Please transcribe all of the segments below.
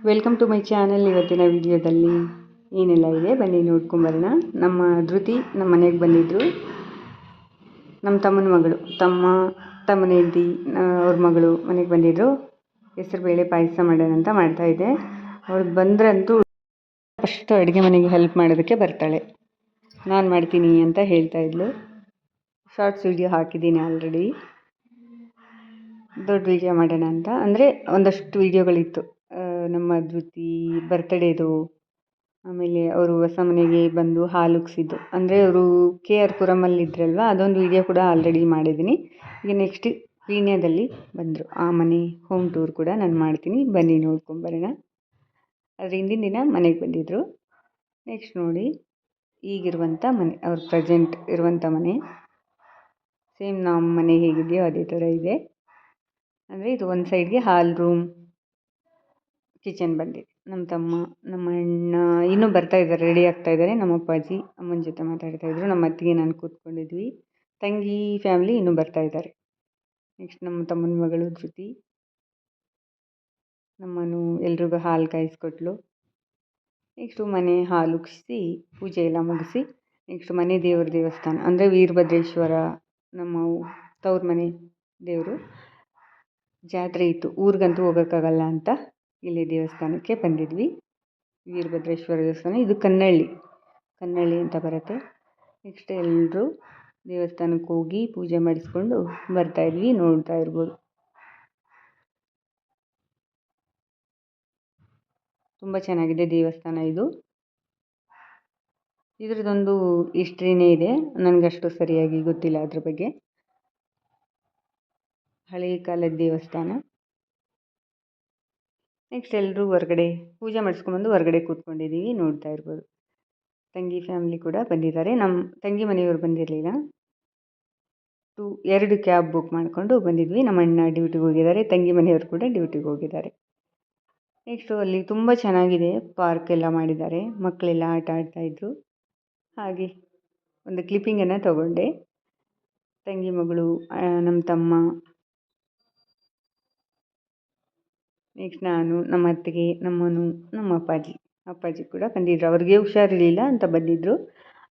Welcome to my channel. ಇವತ್ತಿನ ವಿಡಿಯೋದಲ್ಲಿ ಏನೆಲ್ಲ ಇದೆ ಬನ್ನಿ ನೋಡ್ಕೊಂಬರೋಣ. ನಮ್ಮ ಧೃತಿ ನಮ್ಮ ಮನೆಗೆ ಬಂದಿದ್ದರು. ನಮ್ಮ ತಮ್ಮನ ಮಗಳು ತಮ್ಮನ ಹೆಂಡತಿ ಅವ್ರ ಮಗಳು ಮನೆಗೆ ಬಂದಿದ್ದರು. ಹೆಸರುಬೇಳೆ ಪಾಯಸ ಮಾಡೋಣ ಅಂತ ಮಾಡ್ತಾಯಿದ್ದೆ. ಅವ್ರು ಬಂದ್ರಂತೂ ಫಸ್ಟ್ ಅಡುಗೆ ಮನೆಗೆ ಹೆಲ್ಪ್ ಮಾಡೋದಕ್ಕೆ ಬರ್ತಾಳೆ. ನಾನು ಮಾಡ್ತೀನಿ ಅಂತ ಹೇಳ್ತಾಯಿದ್ಲು. ಶಾರ್ಟ್ಸ್ ವಿಡಿಯೋ ಹಾಕಿದ್ದೀನಿ ಆಲ್ರೆಡಿ. ದೊಡ್ಡ ವಿಡಿಯೋ ಮಾಡೋಣ ಅಂತ ಅಂದರೆ ಒಂದಷ್ಟು ವಿಡಿಯೋಗಳಿತ್ತು. ನಮ್ಮ ಧೃತಿ ಬರ್ತಡೇದು, ಆಮೇಲೆ ಅವರು ಹೊಸ ಮನೆಗೆ ಬಂದು ಹಾಲು ಉಗ್ಸಿದ್ದು, ಅಂದರೆ ಅವರು KR ಪುರಮಲ್ಲಿ ಇದ್ರಲ್ವ, ಅದೊಂದು ವಿಡಿಯೋ ಕೂಡ ಆಲ್ರೆಡಿ ಮಾಡಿದ್ದೀನಿ. ಈಗ ನೆಕ್ಸ್ಟ್ ಪೀಣ್ಯದಲ್ಲಿ ಬಂದರು. ಆ ಮನೆ ಹೋಮ್ ಟೂರ್ ಕೂಡ ನಾನು ಮಾಡ್ತೀನಿ, ಬನ್ನಿ ನೋಡ್ಕೊಂಬರೋಣ. ಅದ್ರ ಹಿಂದಿನ ದಿನ ಮನೆಗೆ ಬಂದಿದ್ದರು. ನೆಕ್ಸ್ಟ್ ನೋಡಿ, ಈಗಿರುವಂಥ ಮನೆ, ಅವ್ರು ಪ್ರೆಸೆಂಟ್ ಇರುವಂಥ ಮನೆ ಸೇಮ್ ನಮ್ಮ ಮನೆ ಹೇಗಿದೆಯೋ ಅದೇ ಥರ ಇದೆ. ಅಂದರೆ ಇದು ಒಂದು ಸೈಡ್ಗೆ ಹಾಲ್ ರೂಮ್, ಕಿಚನ್ ಬಂದಿದೆ. ನಮ್ಮ ತಮ್ಮ, ನಮ್ಮ ಅಣ್ಣ ಇನ್ನೂ ಬರ್ತಾಯಿದ್ದಾರೆ, ರೆಡಿ ಆಗ್ತಾಯಿದ್ದಾರೆ. ನಮ್ಮ ಅಪ್ಪಾಜಿ ಅಮ್ಮನ ಜೊತೆ ಮಾತಾಡ್ತಾಯಿದ್ರು. ನಮ್ಮ ಅತ್ತಿಗೆ ನಾನು ಕೂತ್ಕೊಂಡಿದ್ವಿ. ತಂಗಿ ಫ್ಯಾಮಿಲಿ ಇನ್ನೂ ಬರ್ತಾಯಿದ್ದಾರೆ. ನೆಕ್ಸ್ಟ್ ನಮ್ಮ ತಮ್ಮನ ಮಗಳು ಧೃತಿ ನಮ್ಮನು ಎಲ್ರಿಗೂ ಹಾಲು ಕಾಯಿಸ್ಕೊಟ್ಲು. ನೆಕ್ಸ್ಟು ಮನೆ ಹಾಲು ಉಗಿಸಿ ಪೂಜೆ ಎಲ್ಲ ಮುಗಿಸಿ ನೆಕ್ಸ್ಟ್ ಮನೆ ದೇವಸ್ಥಾನ ಅಂದರೆ ವೀರಭದ್ರೇಶ್ವರ, ನಮ್ಮ ತವ್ರ ಮನೆ ದೇವರು. ಜಾತ್ರೆ ಇತ್ತು, ಊರಿಗಂತೂ ಹೋಗೋಕ್ಕಾಗಲ್ಲ ಅಂತ ಇಲ್ಲಿ ದೇವಸ್ಥಾನಕ್ಕೆ ಬಂದಿದ್ವಿ. ವೀರಭದ್ರೇಶ್ವರ ದೇವಸ್ಥಾನ, ಇದು ಕನ್ನಳ್ಳಿ ಅಂತ ಬರುತ್ತೆ. ನೆಕ್ಸ್ಟ್ ಎಲ್ಲರೂ ದೇವಸ್ಥಾನಕ್ಕೆ ಹೋಗಿ ಪೂಜೆ ಮಾಡಿಸ್ಕೊಂಡು ಬರ್ತಾಯಿದ್ವಿ. ನೋಡ್ತಾ ಇರ್ಬೋದು, ತುಂಬ ಚೆನ್ನಾಗಿದೆ ದೇವಸ್ಥಾನ ಇದು. ಇದ್ರದ್ದೊಂದು ಹಿಸ್ಟ್ರಿನೇ ಇದೆ, ನನಗಷ್ಟು ಸರಿಯಾಗಿ ಗೊತ್ತಿಲ್ಲ ಅದ್ರ ಬಗ್ಗೆ. ಹಳೆಯ ಕಾಲದ ದೇವಸ್ಥಾನ. ನೆಕ್ಸ್ಟ್ ಎಲ್ಲರೂ ಹೊರಗಡೆ ಪೂಜೆ ಮಾಡಿಸ್ಕೊಂಬಂದು ಹೊರಗಡೆ ಕೂತ್ಕೊಂಡಿದ್ದೀವಿ, ನೋಡ್ತಾ ಇರ್ಬೋದು. ತಂಗಿ ಫ್ಯಾಮಿಲಿ ಕೂಡ ಬಂದಿದ್ದಾರೆ. ನಮ್ಮ ತಂಗಿ ಮನೆಯವರು ಬಂದಿರಲಿಲ್ಲ. 2 ಕ್ಯಾಬ್ ಬುಕ್ ಮಾಡಿಕೊಂಡು ಬಂದಿದ್ವಿ. ನಮ್ಮ ಅಣ್ಣ ಡ್ಯೂಟಿಗೆ ಹೋಗಿದ್ದಾರೆ, ತಂಗಿ ಮನೆಯವರು ಕೂಡ ಡ್ಯೂಟಿಗೆ ಹೋಗಿದ್ದಾರೆ. ನೆಕ್ಸ್ಟು ಅಲ್ಲಿ ತುಂಬ ಚೆನ್ನಾಗಿದೆ, ಪಾರ್ಕ್ ಎಲ್ಲ ಮಾಡಿದ್ದಾರೆ, ಮಕ್ಕಳೆಲ್ಲ ಆಟ ಆಡ್ತಾಯಿದ್ರು. ಹಾಗೆ ಒಂದು ಕ್ಲಿಪ್ಪಿಂಗನ್ನು ತಗೊಂಡೆ. ತಂಗಿ ಮಗಳು, ನಮ್ಮ ತಮ್ಮ, ನೆಕ್ಸ್ಟ್ ನಾನು, ನಮ್ಮ ಅತ್ತಿಗೆ, ನಮ್ಮನು, ನಮ್ಮ ಅಪ್ಪಾಜಿ ಕೂಡ ಬಂದಿದ್ದರು. ಅವ್ರಿಗೆ ಹುಷಾರಿರಲಿಲ್ಲ ಅಂತ ಬಂದಿದ್ದರು.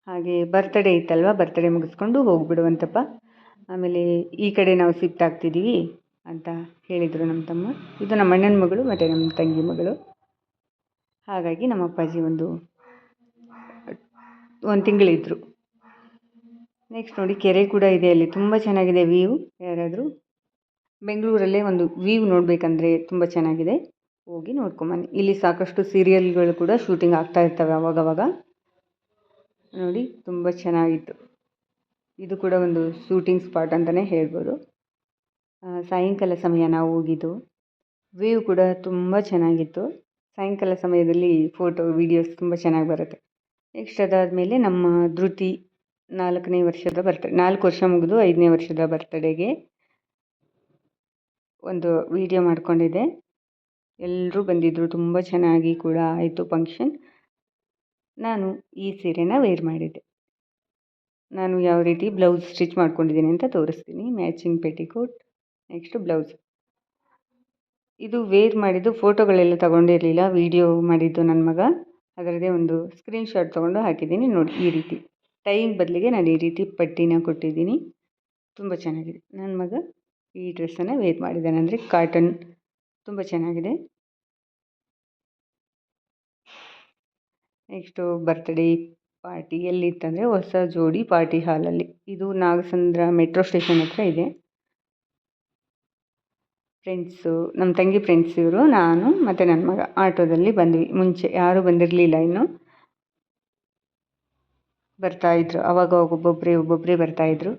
ಹಾಗೆ ಬರ್ತಡೇ ಇತ್ತಲ್ವ, ಬರ್ತಡೇ ಮುಗಿಸ್ಕೊಂಡು ಹೋಗ್ಬಿಡುವಂತಪ್ಪ, ಆಮೇಲೆ ಈ ಕಡೆ ನಾವು ಶಿಫ್ಟ್ ಆಗ್ತಿದ್ದೀವಿ ಅಂತ ಹೇಳಿದರು ನಮ್ಮ ತಮ್ಮ. ಇದು ನಮ್ಮ ಅಣ್ಣನ ಮಗಳು ಮತ್ತು ನಮ್ಮ ತಂಗಿ ಮಗಳು. ಹಾಗಾಗಿ ನಮ್ಮ ಅಪ್ಪಾಜಿ ಒಂದು ತಿಂಗಳಿದ್ದರು. ನೆಕ್ಸ್ಟ್ ನೋಡಿ, ಕೆರೆ ಕೂಡ ಇದೆ ಅಲ್ಲಿ, ತುಂಬ ಚೆನ್ನಾಗಿದೆ ವ್ಯೂ. ಯಾರಾದರೂ ಬೆಂಗಳೂರಲ್ಲೇ ಒಂದು ವ್ಯೂ ನೋಡಬೇಕಂದ್ರೆ ತುಂಬ ಚೆನ್ನಾಗಿದೆ, ಹೋಗಿ ನೋಡ್ಕೊಂಬನ್ನಿ. ಇಲ್ಲಿ ಸಾಕಷ್ಟು ಸೀರಿಯಲ್ಗಳು ಕೂಡ ಶೂಟಿಂಗ್ ಆಗ್ತಾ ಇರ್ತವೆ ಅವಾಗವಾಗ. ನೋಡಿ, ತುಂಬ ಚೆನ್ನಾಗಿತ್ತು. ಇದು ಕೂಡ ಒಂದು ಶೂಟಿಂಗ್ ಸ್ಪಾಟ್ ಅಂತಲೇ ಹೇಳ್ಬೋದು. ಸಾಯಂಕಾಲ ಸಮಯ ನಾವು ಹೋಗಿದ್ದು. ವ್ಯೂ ಕೂಡ ತುಂಬ ಚೆನ್ನಾಗಿತ್ತು. ಸಾಯಂಕಾಲ ಸಮಯದಲ್ಲಿ ಫೋಟೋ ವೀಡಿಯೋಸ್ ತುಂಬ ಚೆನ್ನಾಗಿ ಬರುತ್ತೆ. ನೆಕ್ಸ್ಟ್ ಅದಾದಮೇಲೆ ನಮ್ಮ ಧೃತಿ 4ನೇ ವರ್ಷದ 4 ವರ್ಷ ಮುಗಿದು 5ನೇ ವರ್ಷದ ಬರ್ತಡೇಗೆ ಒಂದು ವಿಡಿಯೋ ಮಾಡ್ಕೊಂಡಿದ್ದೆ. ಎಲ್ಲರೂ ಬಂದಿದ್ದರು, ತುಂಬ ಚೆನ್ನಾಗಿ ಕೂಡ ಆಯಿತು ಫಂಕ್ಷನ್. ನಾನು ಈ ಸೀರೆನ ವೇರ್ ಮಾಡಿದ್ದೆ. ನಾನು ಯಾವ ರೀತಿ ಬ್ಲೌಸ್ ಸ್ಟಿಚ್ ಮಾಡ್ಕೊಂಡಿದ್ದೀನಿ ಅಂತ ತೋರಿಸ್ತೀನಿ. Matching petticoat, next blouse. ಇದು ವೇರ್ ಮಾಡಿದ್ದು ಫೋಟೋಗಳೆಲ್ಲ ತಗೊಂಡಿರಲಿಲ್ಲ, ವಿಡಿಯೋ ಮಾಡಿದ್ದು ನನ್ನ ಮಗ. ಅದರದ್ದೇ ಒಂದು ಸ್ಕ್ರೀನ್ಶಾಟ್ ತೊಗೊಂಡು ಹಾಕಿದ್ದೀನಿ ನೋಡಿ. ಈ ರೀತಿ ಟೈಮ್ ಬದಲಿಗೆ ನಾನು ಈ ರೀತಿ ಪಟ್ಟಿನ ಕೊಟ್ಟಿದ್ದೀನಿ, ತುಂಬ ಚೆನ್ನಾಗಿದೆ. ನನ್ನ ಮಗ ಈ ಡ್ರೆಸ್ಸನ್ನು ವೇರ್ ಮಾಡಿದ್ದಾನೆ, ಅಂದರೆ ಕಾಟನ್, ತುಂಬ ಚೆನ್ನಾಗಿದೆ. ನೆಕ್ಸ್ಟು ಬರ್ತ್ಡೇ ಪಾರ್ಟಿ ಎಲ್ಲಿತ್ತಂದರೆ ಹೊಸ ಜೋಡಿ ಪಾರ್ಟಿ ಹಾಲಲ್ಲಿ. ಇದು ನಾಗಸಂದ್ರ ಮೆಟ್ರೋ ಸ್ಟೇಷನ್ ಹತ್ರ ಇದೆ. ಫ್ರೆಂಡ್ಸು, ನಮ್ಮ ತಂಗಿ ಫ್ರೆಂಡ್ಸ್ ಇವರು, ನಾನು ಮತ್ತು ನನ್ನ ಮಗ ಆಟೋದಲ್ಲಿ ಬಂದ್ವಿ. ಮುಂಚೆ ಯಾರೂ ಬಂದಿರಲಿಲ್ಲ, ಇನ್ನು ಬರ್ತಾಯಿದ್ರು. ಆವಾಗ ಒಬ್ಬೊಬ್ಬರೇ ಬರ್ತಾಯಿದ್ರು.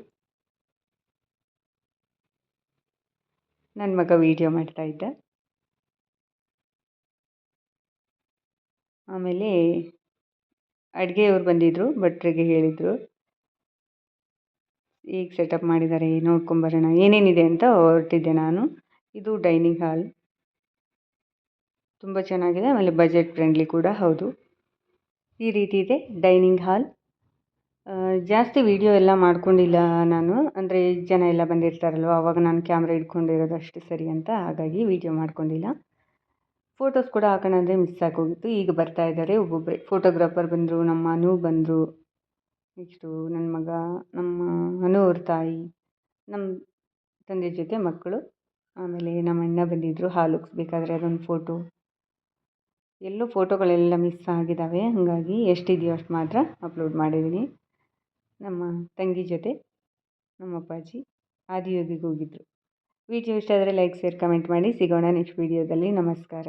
ನನ್ನ ಮಗ ವೀಡಿಯೋ ಮಾಡ್ತಾಯಿದ್ದ. ಆಮೇಲೆ ಅಡುಗೆಯವ್ರು ಬಂದಿದ್ದರು, ಭಟ್ರಿಗೆ ಹೇಳಿದರು ಈಗ ಸೆಟಪ್ ಮಾಡಿದ್ದಾರೆ, ನೋಡ್ಕೊಂಬರೋಣ ಏನೇನಿದೆ ಅಂತ ಹೊರಟಿದ್ದೆ ನಾನು. ಇದು ಡೈನಿಂಗ್ ಹಾಲ್, ತುಂಬ ಚೆನ್ನಾಗಿದೆ, ಆಮೇಲೆ ಬಜೆಟ್ ಫ್ರೆಂಡ್ಲಿ ಕೂಡ ಹೌದು. ಈ ರೀತಿ ಇದೆ ಡೈನಿಂಗ್ ಹಾಲ್. ಜಾಸ್ತಿ ವೀಡಿಯೋ ಎಲ್ಲ ಮಾಡ್ಕೊಂಡಿಲ್ಲ ನಾನು, ಅಂದರೆ ಜನ ಎಲ್ಲ ಬಂದಿರ್ತಾರಲ್ವ, ಆವಾಗ ನಾನು ಕ್ಯಾಮ್ರಾ ಹಿಡ್ಕೊಂಡಿರೋದು ಅಷ್ಟು ಸರಿ ಅಂತ, ಹಾಗಾಗಿ ವೀಡಿಯೋ ಮಾಡ್ಕೊಂಡಿಲ್ಲ. ಫೋಟೋಸ್ ಕೂಡ ಹಾಕೋಣ ಅಂದರೆ ಮಿಸ್ ಆಗೋಗಿತ್ತು. ಈಗ ಬರ್ತಾ ಇದ್ದಾರೆ ಒಬ್ಬೊಬ್ಬರೇ. ಫೋಟೋಗ್ರಾಫರ್ ಬಂದರು, ನಮ್ಮ ಅನು ಬಂದರು, ನೆಕ್ಸ್ಟು ನನ್ನ ಮಗ, ನಮ್ಮ ಅನು ಅವ್ರ ತಾಯಿ, ನಮ್ಮ ತಂದೆ ಜೊತೆ ಮಕ್ಕಳು, ಆಮೇಲೆ ನಮ್ಮ ಅಣ್ಣ ಬಂದಿದ್ದರು ಹಾಲು ಉಕ್ಸ್ಬೇಕಾದ್ರೆ ಅದೊಂದು ಫೋಟೋ. ಎಲ್ಲೋ ಫೋಟೋಗಳೆಲ್ಲ ಮಿಸ್ ಆಗಿದ್ದಾವೆ, ಹಾಗಾಗಿ ಎಷ್ಟಿದೆಯೋ ಅಷ್ಟು ಮಾತ್ರ ಅಪ್ಲೋಡ್ ಮಾಡಿದ್ದೀನಿ. ನಮ್ಮ ತಂಗಿ ಜೊತೆ ನಮ್ಮ ಅಪ್ಪಾಜಿ ಆದಿಯೋಗಿಗೆ ಹೋಗಿದ್ದರು. ವಿಡಿಯೋ ಇಷ್ಟ ಆದರೆ ಲೈಕ್, ಶೇರ್, ಕಮೆಂಟ್ ಮಾಡಿ. ಸಿಗೋಣ ನೆಕ್ಸ್ಟ್ ವೀಡಿಯೋದಲ್ಲಿ. ನಮಸ್ಕಾರ.